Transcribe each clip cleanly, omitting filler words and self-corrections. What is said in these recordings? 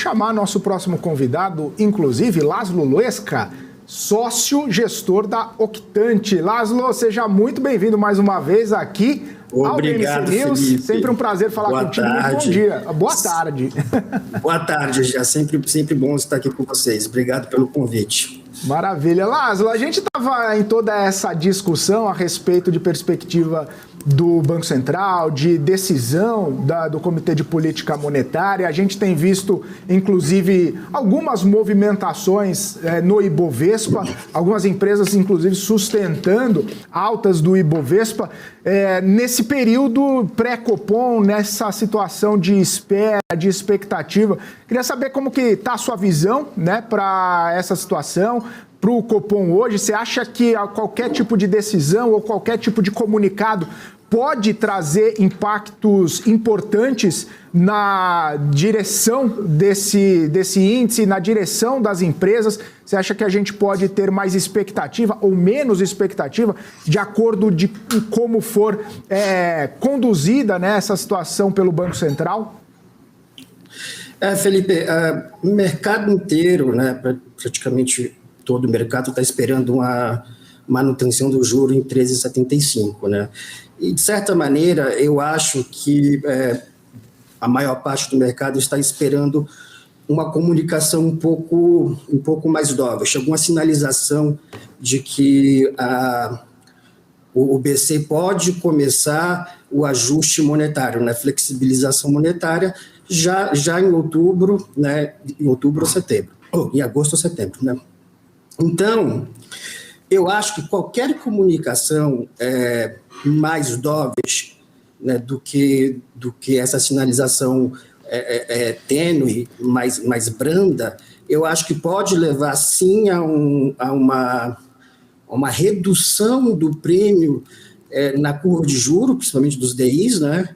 chamar nosso próximo convidado, inclusive, Laszlo Luesca, sócio gestor da Octante. Laszlo, seja muito bem-vindo mais uma vez aqui ao Obrigado, BMC News. Felipe. Sempre um prazer falar contigo. Muito bom dia. Boa tarde. Boa tarde, já sempre bom estar aqui com vocês. Obrigado pelo convite. Maravilha. Laszlo, a gente estava em toda essa discussão a respeito de perspectiva do Banco Central, de decisão do Comitê de Política Monetária. A gente tem visto, inclusive, algumas movimentações no Ibovespa, algumas empresas, inclusive, sustentando altas do Ibovespa. Nesse período pré-Copom, nessa situação de espera, de expectativa, queria saber como que está a sua visão, né, para essa situação, para o Copom hoje. Você acha que qualquer tipo de decisão ou qualquer tipo de comunicado pode trazer impactos importantes na direção desse índice, na direção das empresas? Você acha que a gente pode ter mais expectativa ou menos expectativa de acordo de como for conduzida, né, essa situação pelo Banco Central? Felipe, o mercado inteiro, né, praticamente todo o mercado está esperando uma manutenção do juro em 13,75, né? E, de certa maneira, eu acho que a maior parte do mercado está esperando uma comunicação um pouco mais dovish, alguma sinalização de que o BC pode começar o ajuste monetário, né, flexibilização monetária, já em outubro, né, em outubro ou setembro, em agosto ou setembro, né? Então, eu acho que qualquer comunicação mais dovish, né, do que essa sinalização tênue, mais branda, eu acho que pode levar, sim, a uma redução do prêmio na curva de juros, principalmente dos DIs, né,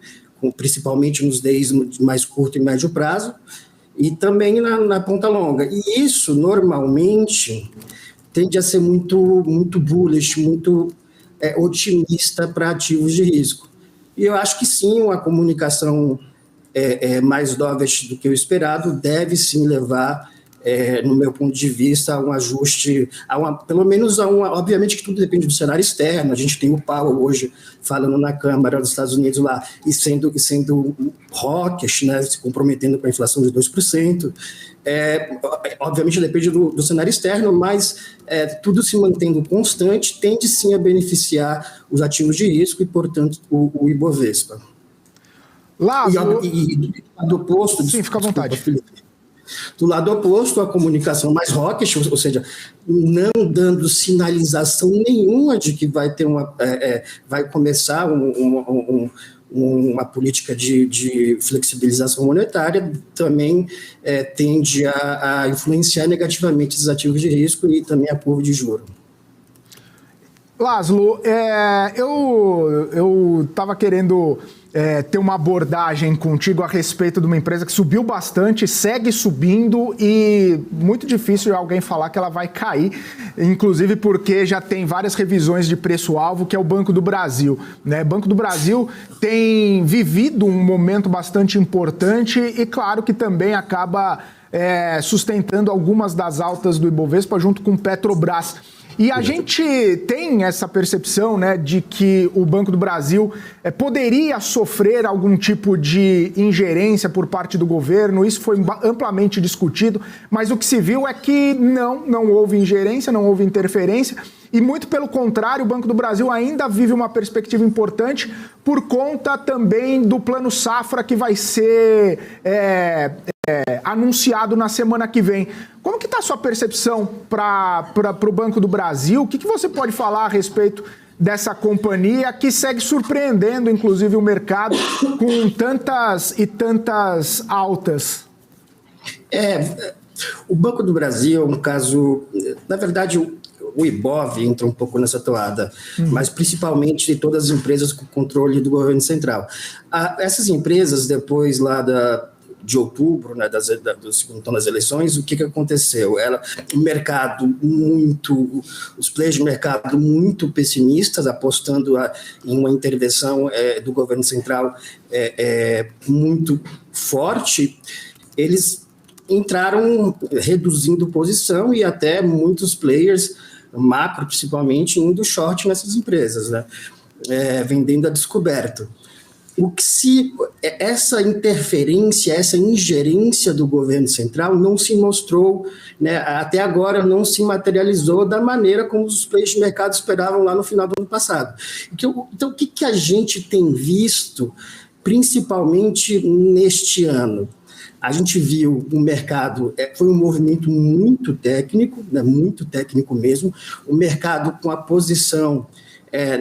principalmente nos DIs mais curto e médio prazo, e também na ponta longa. E isso, normalmente, tende a ser muito bullish, muito otimista para ativos de risco. E eu acho que sim, uma comunicação mais dovish do que o esperado deve sim levar, no meu ponto de vista, a um ajuste, pelo menos obviamente que tudo depende do cenário externo. A gente tem o Powell hoje falando na Câmara dos Estados Unidos lá e sendo hawkish, né, se comprometendo com a inflação de 2%. Obviamente depende do cenário externo, mas tudo se mantendo constante tende sim a beneficiar os ativos de risco e, portanto, o Ibovespa. Lázaro... E do oposto... Sim, fica à vontade. Do lado oposto, a comunicação mais hawkish, ou seja, não dando sinalização nenhuma de que vai ter vai começar uma política de flexibilização monetária, também tende a influenciar negativamente os ativos de risco e também a curva de juros. Laszlo, eu estava querendo ter uma abordagem contigo a respeito de uma empresa que subiu bastante, segue subindo e muito difícil alguém falar que ela vai cair, inclusive porque já tem várias revisões de preço-alvo, que é o Banco do Brasil, né? Banco do Brasil tem vivido um momento bastante importante e claro que também acaba sustentando algumas das altas do Ibovespa junto com Petrobras. E a gente tem essa percepção, né, de que o Banco do Brasil poderia sofrer algum tipo de ingerência por parte do governo. Isso foi amplamente discutido, mas o que se viu é que não houve ingerência, não houve interferência. E muito pelo contrário, o Banco do Brasil ainda vive uma perspectiva importante por conta também do Plano Safra que vai ser anunciado na semana que vem. Como que está a sua percepção para o Banco do Brasil? O que você pode falar a respeito dessa companhia que segue surpreendendo, inclusive, o mercado com tantas e tantas altas? O Banco do Brasil é um caso... Na verdade, o Ibov entra um pouco nessa toada, mas principalmente de todas as empresas com controle do governo central. Essas empresas, depois lá de outubro, né, do segundo turno das eleições, o que aconteceu? O mercado os players de mercado muito pessimistas, apostando em uma intervenção do governo central muito forte, eles entraram reduzindo posição e até muitos players, macro principalmente, indo short nessas empresas, né? Vendendo a descoberto. Essa interferência, essa ingerência do governo central não se mostrou, né, até agora não se materializou da maneira como os players de mercado esperavam lá no final do ano passado. Então, o que a gente tem visto, principalmente neste ano? A gente viu o mercado, foi um movimento muito técnico, né, muito técnico mesmo, o mercado com a posição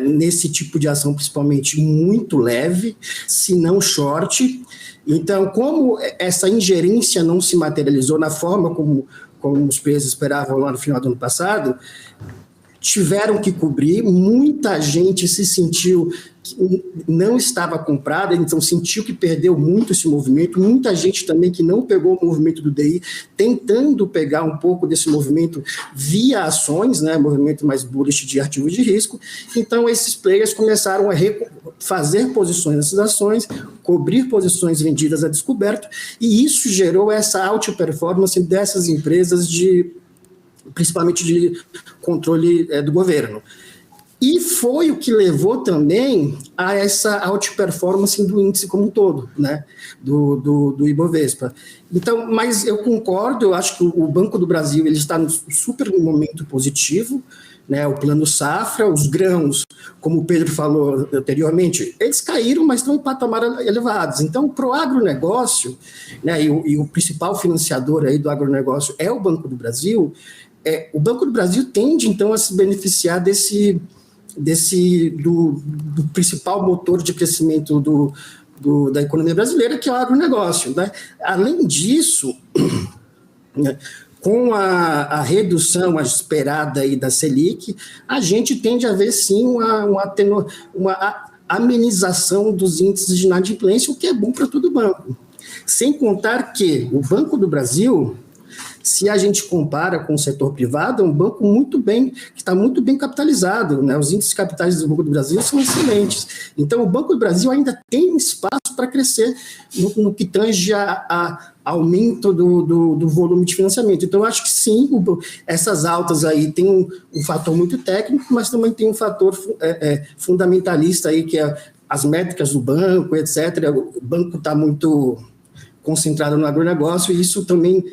nesse tipo de ação, principalmente, muito leve, se não short. Então, como essa ingerência não se materializou na forma como os preços esperavam lá no final do ano passado, tiveram que cobrir, muita gente se sentiu que não estava comprada, então sentiu que perdeu muito esse movimento, muita gente também que não pegou o movimento do DI, tentando pegar um pouco desse movimento via ações, né, movimento mais bullish de ativos de risco. Então esses players começaram a fazer posições nessas ações, cobrir posições vendidas a descoberto, e isso gerou essa out-performance dessas empresas principalmente de controle do governo. E foi o que levou também a essa out-performance do índice como um todo, né? do Ibovespa. Então, mas eu concordo, eu acho que o Banco do Brasil ele está no super momento positivo, né? O plano safra, os grãos, como o Pedro falou anteriormente, eles caíram, mas estão em patamares elevados. Então, para o agronegócio, né? E o principal financiador aí do agronegócio é o Banco do Brasil. O Banco do Brasil tende, então, a se beneficiar do principal motor de crescimento da economia brasileira, que é o agronegócio, né? Além disso, né, com a redução esperada aí da Selic, a gente tende a ver, sim, uma amenização dos índices de inadimplência, o que é bom para todo banco. Sem contar que o Banco do Brasil, se a gente compara com o setor privado, é um banco que está muito bem capitalizado, né? Os índices capitais do Banco do Brasil são excelentes. Então, o Banco do Brasil ainda tem espaço para crescer no que tange a aumento do volume de financiamento. Então, eu acho que sim, essas altas aí tem um fator muito técnico, mas também tem um fator fundamentalista aí, que é as métricas do banco, etc. O banco está muito concentrado no agronegócio, e isso também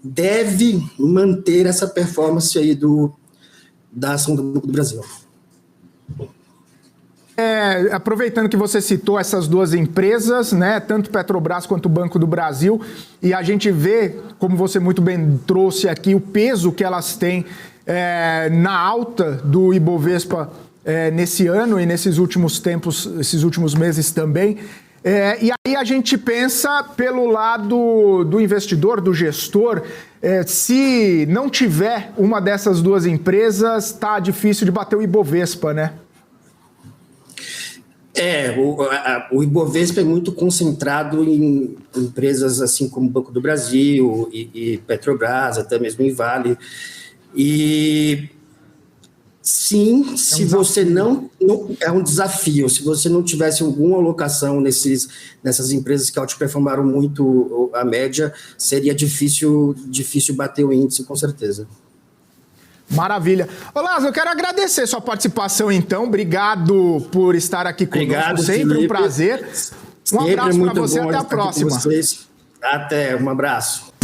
deve manter essa performance aí da ação do Banco do Brasil. Aproveitando que você citou essas duas empresas, né, tanto Petrobras quanto o Banco do Brasil, e a gente vê, como você muito bem trouxe aqui, o peso que elas têm na alta do Ibovespa nesse ano e nesses últimos tempos, esses últimos meses também. E aí a gente pensa pelo lado do investidor, do gestor, se não tiver uma dessas duas empresas, tá difícil de bater o Ibovespa, né? O Ibovespa é muito concentrado em empresas assim como o Banco do Brasil e Petrobras, até mesmo em Vale. E sim, se você não é um desafio, se você não tivesse alguma alocação nessas empresas que outperformaram muito a média, seria difícil bater o índice, com certeza. Maravilha. Ô, Lázaro, eu quero agradecer sua participação, então. Obrigado por estar aqui conosco. Obrigado, sempre Felipe. Um prazer. Um abraço para você, até a próxima. Até, um abraço.